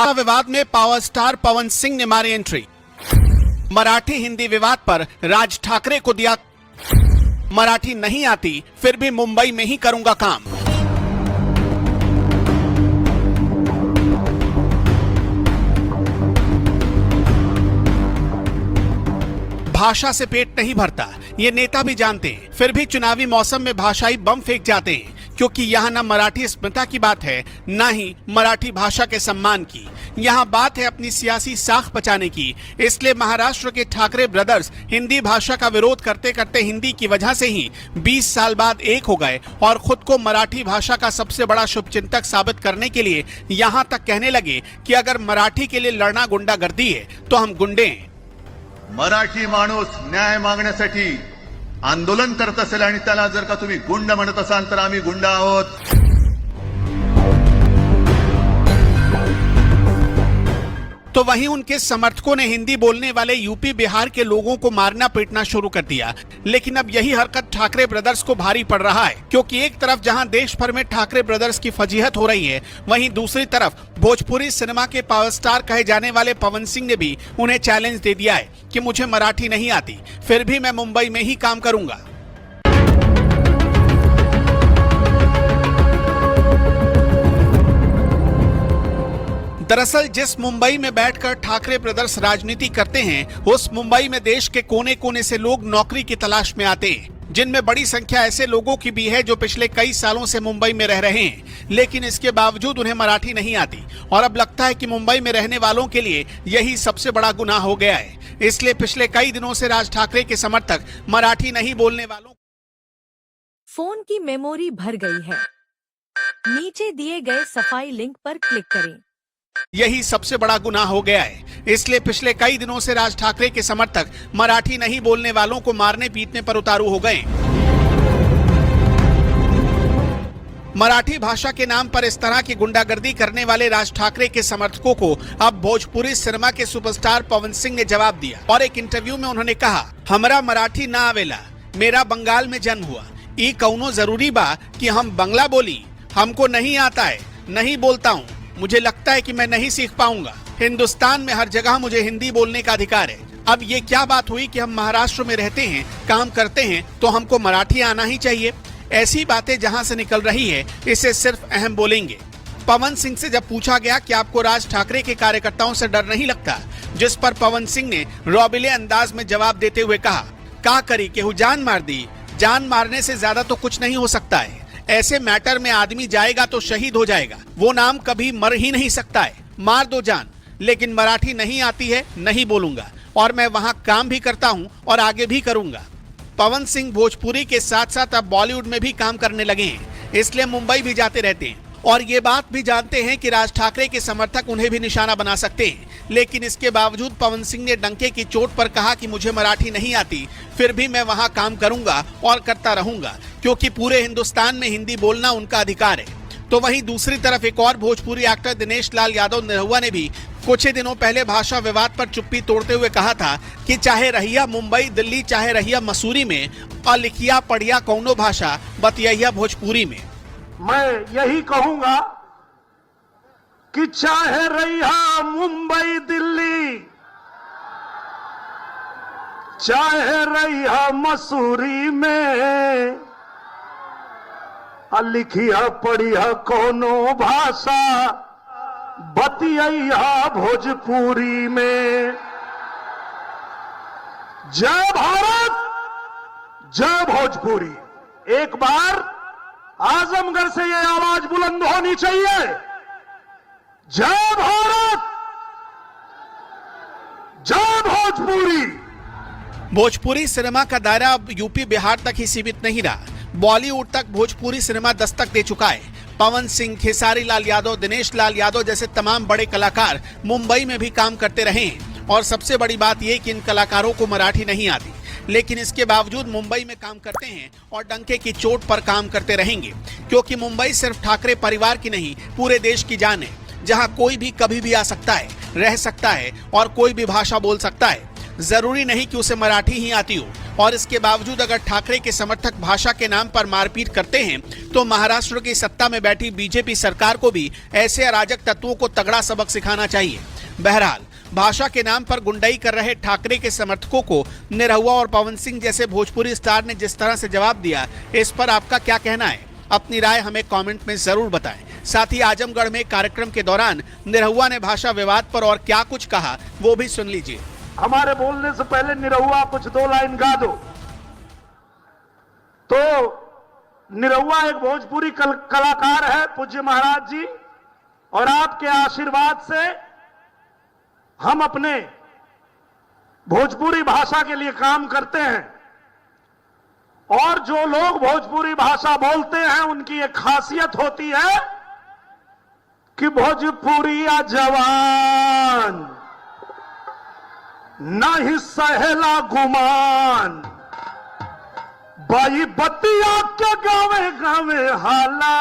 विवाद में power star Pawan Singh ने मारी एंट्री। मराठी हिंदी विवाद पर राज ठाकरे को दिया, मराठी नहीं आती फिर भी मुंबई में ही करूंगा काम। भाषा से पेट नहीं भरता, ये नेता भी जानते हैं, फिर भी चुनावी मौसम में भाषाई बम फेंक जाते हैं, क्योंकि यहाँ न मराठी अस्मिता की बात है, न ही मराठी भाषा के सम्मान की। यहाँ बात है अपनी सियासी साख बचाने की। इसलिए महाराष्ट्र के ठाकरे ब्रदर्स हिंदी भाषा का विरोध करते करते हिंदी की वजह से ही 20 साल बाद एक हो गए और खुद को मराठी भाषा का सबसे बड़ा शुभचिंतक साबित करने के लिए यहाँ तक कहने लगे कि अगर मराठी के लिए लड़ना गुंडागर्दी है तो हम गुंडे हैं। मराठी माणूस न्याय मागण्यासाठी आंदोलन करत असेल आणि त्याला जर का तुम्ही गुंड म्हणत असाल तर आम्ही गुंड आहोत। तो वहीं उनके समर्थकों ने हिंदी बोलने वाले यूपी बिहार के लोगों को मारना पीटना शुरू कर दिया। लेकिन अब यही हरकत ठाकरे ब्रदर्स को भारी पड़ रहा है, क्योंकि एक तरफ जहां देश भर में ठाकरे ब्रदर्स की फजीहत हो रही है, वहीं दूसरी तरफ भोजपुरी सिनेमा के पावर स्टार कहे जाने वाले पवन सिंह ने भी उन्हें चैलेंज दे दिया है कि मुझे मराठी नहीं आती फिर भी मैं मुंबई में ही काम करूंगा। दरअसल जिस मुंबई में बैठकर ठाकरे ब्रदर्स राजनीति करते हैं, उस मुंबई में देश के कोने कोने से लोग नौकरी की तलाश में आते हैं, जिनमें बड़ी संख्या ऐसे लोगों की भी है जो पिछले कई सालों से मुंबई में रह रहे हैं, लेकिन इसके बावजूद उन्हें मराठी नहीं आती। और अब लगता है कि मुंबई में रहने वालों के लिए यही सबसे बड़ा गुनाह हो गया है। इसलिए पिछले कई दिनों से राज ठाकरे के समर्थक मराठी नहीं बोलने वालों। फोन की मेमोरी भर गई है, नीचे दिए गए सफाई लिंक पर क्लिक करें। यही सबसे बड़ा गुनाह हो गया है। इसलिए पिछले कई दिनों से राज ठाकरे के समर्थक मराठी नहीं बोलने वालों को मारने पीटने पर उतारू हो गए। मराठी भाषा के नाम पर इस तरह की गुंडागर्दी करने वाले राज ठाकरे के समर्थकों को अब भोजपुरी सिनेमा के सुपरस्टार पवन सिंह ने जवाब दिया और एक इंटरव्यू में उन्होंने कहा, हमरा मराठी ना आवेला, मेरा बंगाल में जन्म हुआ, ई कौनो जरूरी बा कि हम बंगला बोली, हमको नहीं आता है, नहीं बोलता हूँ, मुझे लगता है कि मैं नहीं सीख पाऊंगा। हिंदुस्तान में हर जगह मुझे हिंदी बोलने का अधिकार है। अब ये क्या बात हुई कि हम महाराष्ट्र में रहते हैं, काम करते हैं, तो हमको मराठी आना ही चाहिए? ऐसी बातें जहां से निकल रही है, इसे सिर्फ अहम बोलेंगे। पवन सिंह से जब पूछा गया कि आपको राज ठाकरे के कार्यकर्ताओं से डर नहीं लगता, जिस पर पवन सिंह ने रौबिले अंदाज में जवाब देते हुए कहा, का करी केहू जान मार दी, जान मारने से ज्यादा तो कुछ नहीं हो सकता है। ऐसे मैटर में आदमी जाएगा तो शहीद हो जाएगा, वो नाम कभी मर ही नहीं सकता है, मार दो जान। लेकिन मराठी नहीं आती है, नहीं बोलूंगा, और मैं वहां काम भी करता हूं और आगे भी करूंगा। पवन सिंह भोजपुरी के साथ साथ अब बॉलीवुड में भी काम करने लगे हैं, इसलिए मुंबई भी जाते रहते हैं और ये बात भी जानते हैं कि राज ठाकरे के समर्थक उन्हें भी निशाना बना सकते हैं। लेकिन इसके बावजूद पवन सिंह ने डंके की चोट पर कहा कि मुझे मराठी नहीं आती फिर भी मैं वहां काम करूंगा और करता रहूंगा, क्योंकि पूरे हिंदुस्तान में हिंदी बोलना उनका अधिकार है। तो वहीं दूसरी तरफ एक और भोजपुरी एक्टर दिनेश लाल यादव निरहुआ ने भी कुछ ही दिनों पहले भाषा विवाद पर चुप्पी तोड़ते हुए कहा था कि चाहे रहिया मुंबई दिल्ली, चाहे रहिया मसूरी में, और लिखिया पढ़िया कौनो भाषा, बतिया भोजपुरी में। मैं यही कहूंगा कि चाहे रहिया मुंबई दिल्ली, चाहे रहिया मसूरी में, लिखिया पढ़िया कोनो भाषा, बतिया भोजपुरी में। जय भारत, जय भोजपुरी। एक बार आजमगढ़ से ये आवाज बुलंद होनी चाहिए, जय भारत, जय भोजपुरी। भोजपुरी सिनेमा का दायरा अब यूपी बिहार तक ही सीमित नहीं रहा, बॉलीवुड तक भोजपुरी सिनेमा दस्तक दे चुका है। पवन सिंह, खेसारी लाल यादव, दिनेश लाल यादव जैसे तमाम बड़े कलाकार मुंबई में भी काम करते रहे हैं। और सबसे बड़ी बात यह कि इन कलाकारों को मराठी नहीं आती, लेकिन इसके बावजूद मुंबई में काम करते हैं और डंके की चोट पर काम करते रहेंगे, क्योंकि मुंबई सिर्फ ठाकरे परिवार की नहीं, पूरे देश की जान है, जहां कोई भी कभी भी आ सकता है, रह सकता है और कोई भी भाषा बोल सकता है। जरूरी नहीं कि उसे मराठी ही आती हो और इसके बावजूद अगर ठाकरे के समर्थक भाषा के नाम पर मारपीट करते हैं तो महाराष्ट्र की सत्ता में बैठी बीजेपी सरकार को भी ऐसे अराजक तत्वों को तगड़ा सबक सिखाना चाहिए। बहरहाल भाषा के नाम पर गुंडाई कर रहे ठाकरे के समर्थकों को निरहुआ और पवन सिंह जैसे भोजपुरी स्टार ने जिस तरह से जवाब दिया, इस पर आपका क्या कहना है? अपनी राय हमें कमेंट में जरूर बताएं। साथ ही आजमगढ़ में कार्यक्रम के दौरान निरहुआ ने भाषा विवाद पर और क्या कुछ कहा वो भी सुन लीजिए। हमारे बोलने से पहले निरहुआ कुछ 2 लाइन गा दो। तो निरहुआ एक भोजपुरी कलाकार है पूज्य महाराज जी, और आपके आशीर्वाद से हम अपने भोजपुरी भाषा के लिए काम करते हैं। और जो लोग भोजपुरी भाषा बोलते हैं उनकी एक खासियत होती है कि भोजपुरिया जवान नहीं सहेला गुमान, बाई बतिया के गावे गावे हाला,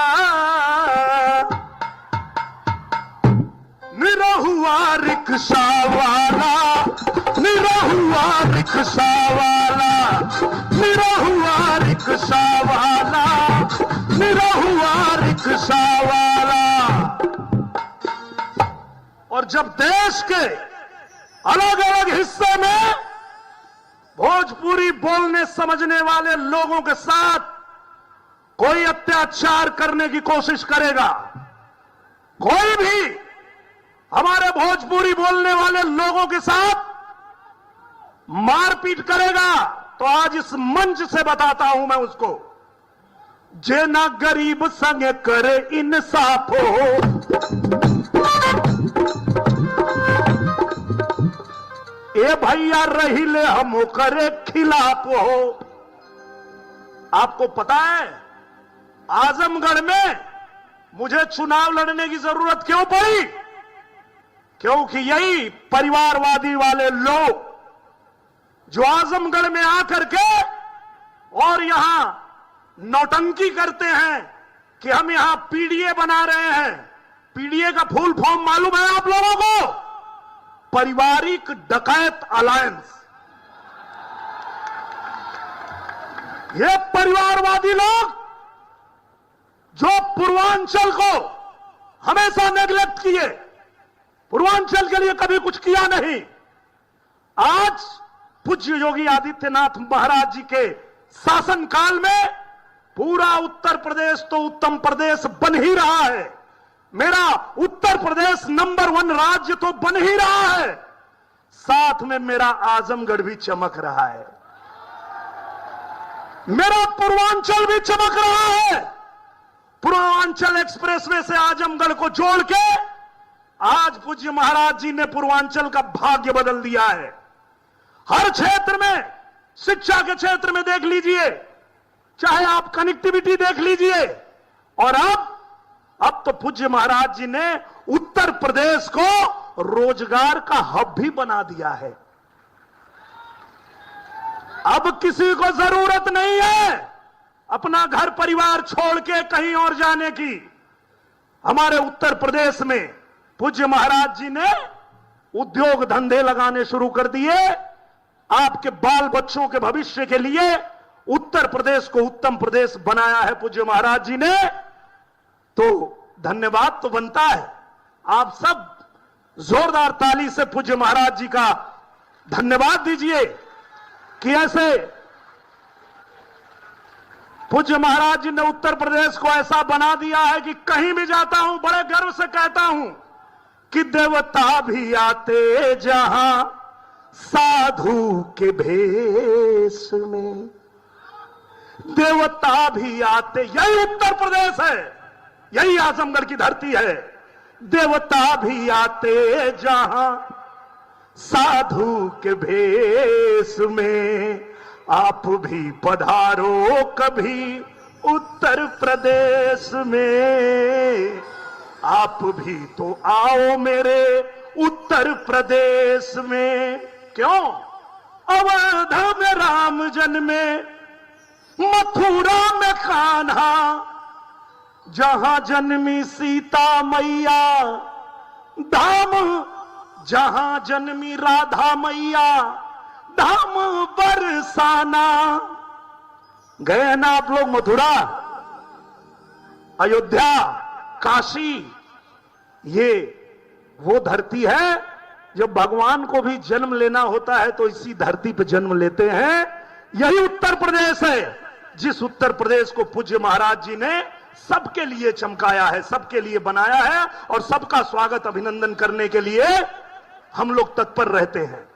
निरहुआ रिक्शा वाला, निरहुआ रिक्शा वाला, निरहुआ रिक्शा वाला, निरहुआ रिक्शा वाला। और जब देश के अलग अलग हिस्से में भोजपुरी बोलने समझने वाले लोगों के साथ कोई अत्याचार करने की कोशिश करेगा, कोई भी हमारे भोजपुरी बोलने वाले लोगों के साथ मारपीट करेगा, तो आज इस मंच से बताता हूं मैं उसको, जे ना गरीब संग करे इंसाफ हो, ए भैया रही ले हम करे खिलाफ हो। आपको पता है आजमगढ़ में मुझे चुनाव लड़ने की जरूरत क्यों पड़ी? क्योंकि यही परिवारवादी वाले लोग जो आजमगढ़ में आकर के और यहां नौटंकी करते हैं कि हम यहां पीडीए बना रहे हैं। पीडीए का फुल फॉर्म मालूम है आप लोगों को? पारिवारिक डकैत अलायंस। ये परिवारवादी लोग जो पूर्वांचल को हमेशा नेग्लेक्ट किए, पूर्वांचल के लिए कभी कुछ किया नहीं, आज पूज्य योगी आदित्यनाथ महाराज जी के शासनकाल में पूरा उत्तर प्रदेश तो उत्तम प्रदेश बन ही रहा है। मेरा उत्तर प्रदेश नंबर 1 राज्य तो बन ही रहा है, साथ में मेरा आजमगढ़ भी चमक रहा है, मेरा पूर्वांचल भी चमक रहा है। पूर्वांचल एक्सप्रेसवे से आजमगढ़ को जोड़ के आज पूज्य महाराज जी ने पूर्वांचल का भाग्य बदल दिया है। हर क्षेत्र में, शिक्षा के क्षेत्र में देख लीजिए, चाहे आप कनेक्टिविटी देख लीजिए, और अब तो पूज्य महाराज जी ने उत्तर प्रदेश को रोजगार का हब भी बना दिया है। अब किसी को जरूरत नहीं है अपना घर परिवार छोड़ के कहीं और जाने की। हमारे उत्तर प्रदेश में पूज्य महाराज जी ने उद्योग धंधे लगाने शुरू कर दिए। आपके बाल बच्चों के भविष्य के लिए उत्तर प्रदेश को उत्तम प्रदेश बनाया है पूज्य महाराज जी ने। तो धन्यवाद तो बनता है। आप सब जोरदार ताली से पूज्य महाराज जी का धन्यवाद दीजिए कि ऐसे पूज्य महाराज जी ने उत्तर प्रदेश को ऐसा बना दिया है कि कहीं भी जाता हूं बड़े गर्व से कहता हूं कि देवता भी आते जहां साधु के भेष में, देवता भी आते, यही उत्तर प्रदेश है, यही आजमगढ़ की धरती है। देवता भी आते जहां साधु के भेष में, आप भी पधारो कभी उत्तर प्रदेश में, आप भी तो आओ मेरे उत्तर प्रदेश में। क्यों? अवध में राम जन्मे, मथुरा में कान्हा, जहां जन्मी सीता मैया, धाम जहां जन्मी राधा मैया, धाम बरसाना। गए ना आप लोग मथुरा, अयोध्या, काशी? ये वो धरती है जब भगवान को भी जन्म लेना होता है तो इसी धरती पर जन्म लेते हैं। यही उत्तर प्रदेश है, जिस उत्तर प्रदेश को पूज्य महाराज जी ने सबके लिए चमकाया है, सबके लिए बनाया है, और सबका स्वागत अभिनंदन करने के लिए हम लोग तत्पर रहते हैं।